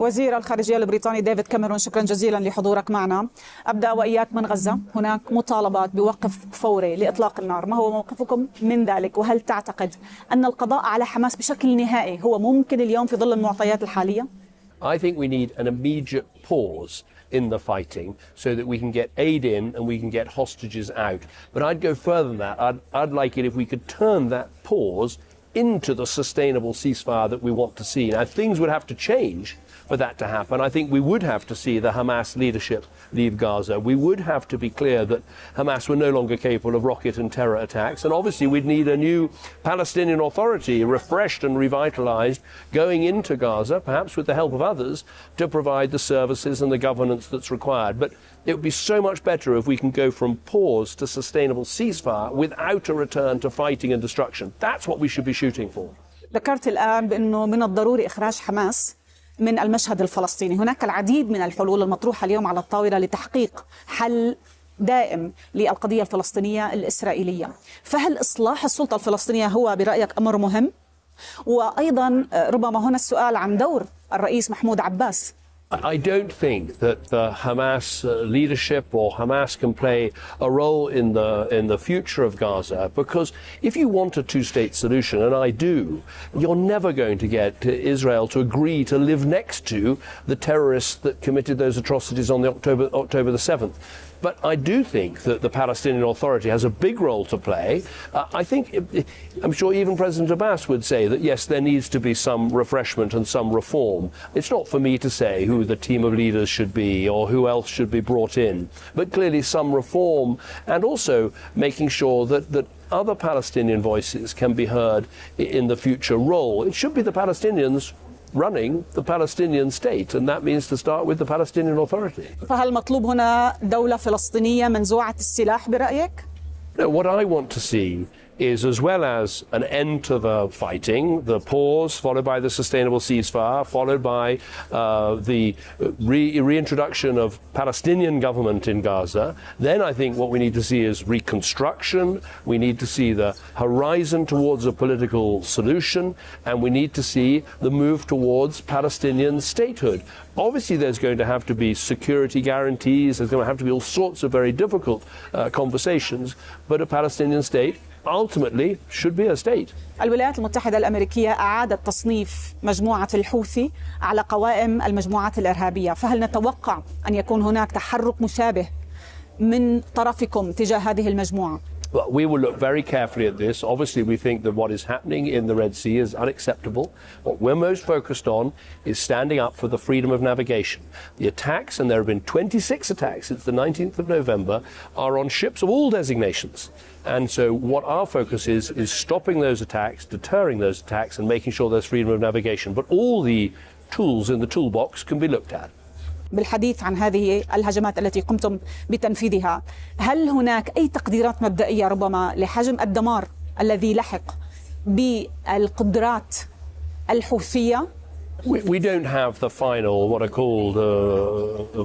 وزير الخارجية البريطاني ديفيد كاميرون، شكرا جزيلا لحضورك معنا. أبدأ وإياك من غزة. هناك مطالبات بوقف فوري لإطلاق النار، ما هو موقفكم من ذلك؟ وهل تعتقد أن القضاء على حماس بشكل نهائي هو ممكن اليوم في ظل المعطيات الحالية؟ I think we need an immediate pause in the fighting so that we can get aid in and we can get hostages out. But I'd go further than that. I'd like it if we could turn that pause into the sustainable ceasefire that we want to see. Now, things would have to change for that to happen. I think we would have to see the Hamas leadership leave Gaza. We would have to be clear that Hamas were no longer capable of rocket and terror attacks. And obviously we'd need a new Palestinian Authority, refreshed and revitalized, going into Gaza, perhaps with the help of others, to provide the services and the governance that's required. But it would be so much better if we can go from pause to sustainable ceasefire without a return to fighting and destruction. That's what we should be shooting for. ذكرت الآن بأنه من الضروري إخراج حماس من المشهد الفلسطيني. هناك العديد من الحلول المطروحة اليوم على الطاولة لتحقيق حل دائم للقضية الفلسطينية الإسرائيلية، فهل إصلاح السلطة الفلسطينية هو برأيك أمر مهم؟ وأيضا ربما هنا السؤال عن دور الرئيس محمود عباس. I don't think that the Hamas leadership or Hamas can play a role in the future of Gaza, because if you want a two-state solution, and I do, you're never going to get Israel to agree to live next to the terrorists that committed those atrocities on the October the 7th. But I do think that the Palestinian Authority has a big role to play. I'm sure even President Abbas would say that, yes, there needs to be some refreshment and some reform. It's not for me to say who the team of leaders should be or who else should be brought in, but clearly some reform, and also making sure that other Palestinian voices can be heard in the future role. It should be the Palestinians running the Palestinian state, and that means to start with the Palestinian Authority. فهل مطلوب هنا دولة فلسطينية منزوعة السلاح برأيك؟ No, what I want to see is, as well as an end to the fighting, the pause followed by the sustainable ceasefire, followed by the reintroduction of Palestinian government in Gaza, then I think what we need to see is reconstruction. We need to see the horizon towards a political solution, and we need to see the move towards Palestinian statehood. Obviously, there's going to have to be security guarantees. There's going to have to be all sorts of very difficult conversations, but a Palestinian state ultimately should be a state. الولايات المتحدة الأمريكية أعادت تصنيف مجموعة الحوثي على قوائم المجموعات الإرهابية، فهل نتوقع أن يكون هناك تحرك مشابه من طرفكم تجاه هذه المجموعة؟ Well, we will look very carefully at this. Obviously, we think that what is happening in the Red Sea is unacceptable. What we're most focused on is standing up for the freedom of navigation. The attacks, and there have been 26 attacks since the 19th of November, are on ships of all designations. And so what our focus is stopping those attacks, deterring those attacks, and making sure there's freedom of navigation. But all the tools in the toolbox can be looked at. بالحديث عن هذه الهجمات التي قمتم بتنفيذها، هل هناك أي تقديرات مبدئية ربما لحجم الدمار الذي لحق بالقدرات الحوثية؟ We don't have the final, what are called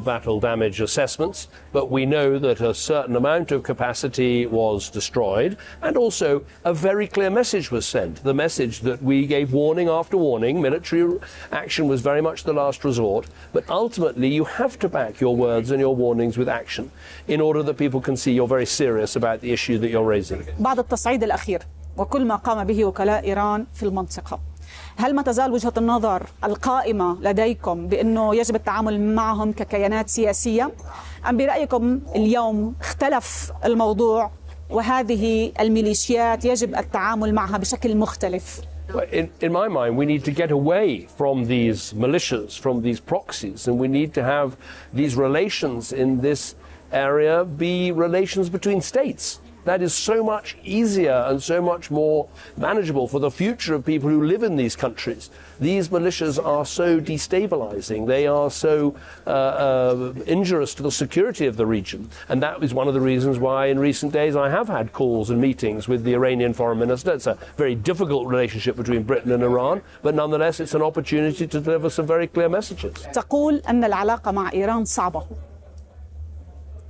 battle damage assessments, but we know that a certain amount of capacity was destroyed, and also a very clear message was sent. The message that we gave warning after warning, military action was very much the last resort, but ultimately you have to back your words and your warnings with action in order that people can see you're very serious about the issue that you're raising. بعد التصعيد الأخير وكل ما قام به وكلاء إيران في المنطقة، هل ما تزال وجهة النظر القائمة لديكم بأنه يجب التعامل معهم ككيانات سياسية، أم برأيكم اليوم اختلف الموضوع وهذه الميليشيات يجب التعامل معها بشكل مختلف؟ In my mind, we need to get away from these militias, from these proxies, and we need to have these relations in this area be relations between states. That is so much easier and so much more manageable for the future of people who live in these countries. These militias are so destabilizing. They are so injurious to the security of the region. And that is one of the reasons why in recent days I have had calls and meetings with the Iranian foreign minister. It's a very difficult relationship between Britain and Iran, but nonetheless it's an opportunity to deliver some very clear messages. تقول أن العلاقة مع إيران صعبة.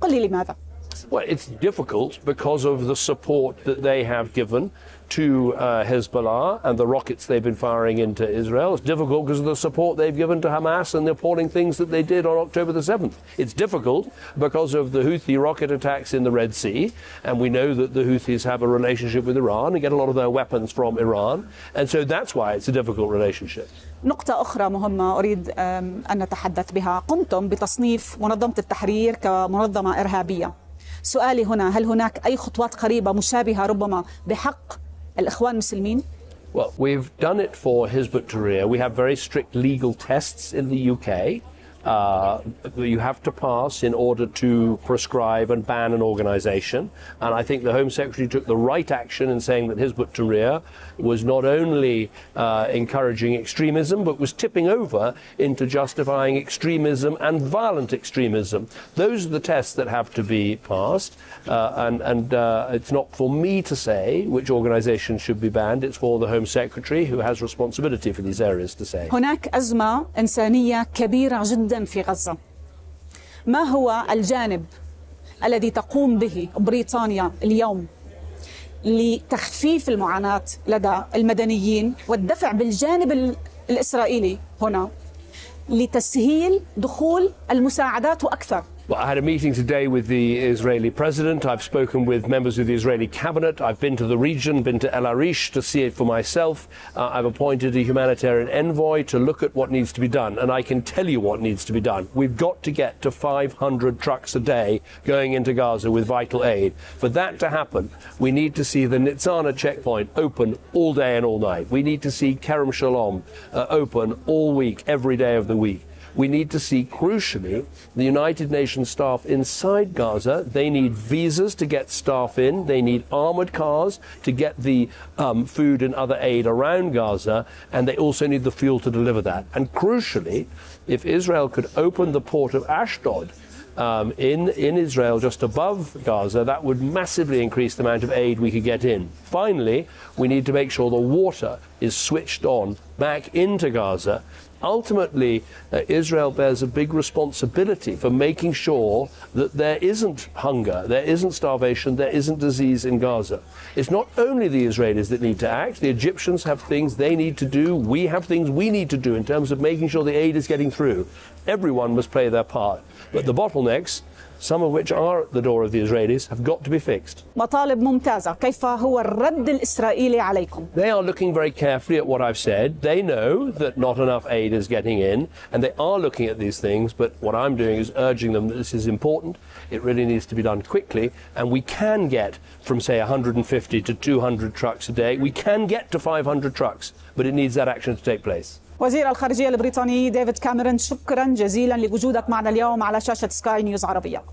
قل لي لماذا؟ Well, it's difficult because of the support that they have given to Hezbollah and the rockets they've been firing into Israel. It's difficult because of the support they've given to Hamas and the appalling things that they did on October the 7th. It's difficult because of the Houthi rocket attacks in the Red Sea, and we know that the Houthis have a relationship with Iran and get a lot of their weapons from Iran, and so that's why it's a difficult relationship. نقطة أخرى مهمة أريد أن نتحدث بها. قمتم بتصنيف منظمة التحرير كمنظمة إرهابية. سؤالي هنا، هل هناك أي خطوات قريبة مشابهة ربما بحق الإخوان المسلمين؟ Well, we've done it for Hizb ut-Tahrir. We have very strict legal tests in the UK. You have to pass in order to prescribe and ban an organisation. And I think the Home Secretary took the right action in saying that Hizb ut-Tahrir was not only encouraging extremism, but was tipping over into justifying extremism and violent extremism. Those are the tests that have to be passed. And it's not for me to say which organisations should be banned. It's for the Home Secretary, who has responsibility for these areas, to say. هناك أزمة إنسانية كبيرة جدا في غزة. ما هو الجانب الذي تقوم به بريطانيا اليوم لتخفيف المعاناة لدى المدنيين والدفع بالجانب الإسرائيلي هنا لتسهيل دخول المساعدات وأكثر؟ Well, I had a meeting today with the Israeli president. I've spoken with members of the Israeli cabinet. I've been to the region, been to El Arish to see it for myself. I've appointed a humanitarian envoy to look at what needs to be done. And I can tell you what needs to be done. We've got to get to 500 trucks a day going into Gaza with vital aid. For that to happen, we need to see the Nitzana checkpoint open all day and all night. We need to see Kerem Shalom open all week, every day of the week. We need to see, crucially, the United Nations staff inside Gaza. They need visas to get staff in. They need armoured cars to get the food and other aid around Gaza. And they also need the fuel to deliver that. And crucially, if Israel could open the port of Ashdod in Israel, just above Gaza, that would massively increase the amount of aid we could get in. Finally, we need to make sure the water is switched on back into Gaza. Ultimately, Israel bears a big responsibility for making sure that there isn't hunger, there isn't starvation, there isn't disease in Gaza. It's not only the Israelis that need to act. The Egyptians have things they need to do. We have things we need to do in terms of making sure the aid is getting through. Everyone must play their part. But the bottlenecks, some of which are at the door of the Israelis, have got to be fixed. مطالب ممتازة. كيف هو الرد الإسرائيلي عليكم؟ They are looking very carefully at what I've said. They know that not enough aid is getting in, and they are looking at these things, but what I'm doing is urging them that this is important. It really needs to be done quickly, and we can get from, say, 150 to 200 trucks a day. We can get to 500 trucks, but it needs that action to take place. وزير الخارجية البريطاني ديفيد كاميرون، شكرا جزيلا لوجودك معنا اليوم على شاشة سكاي نيوز عربية.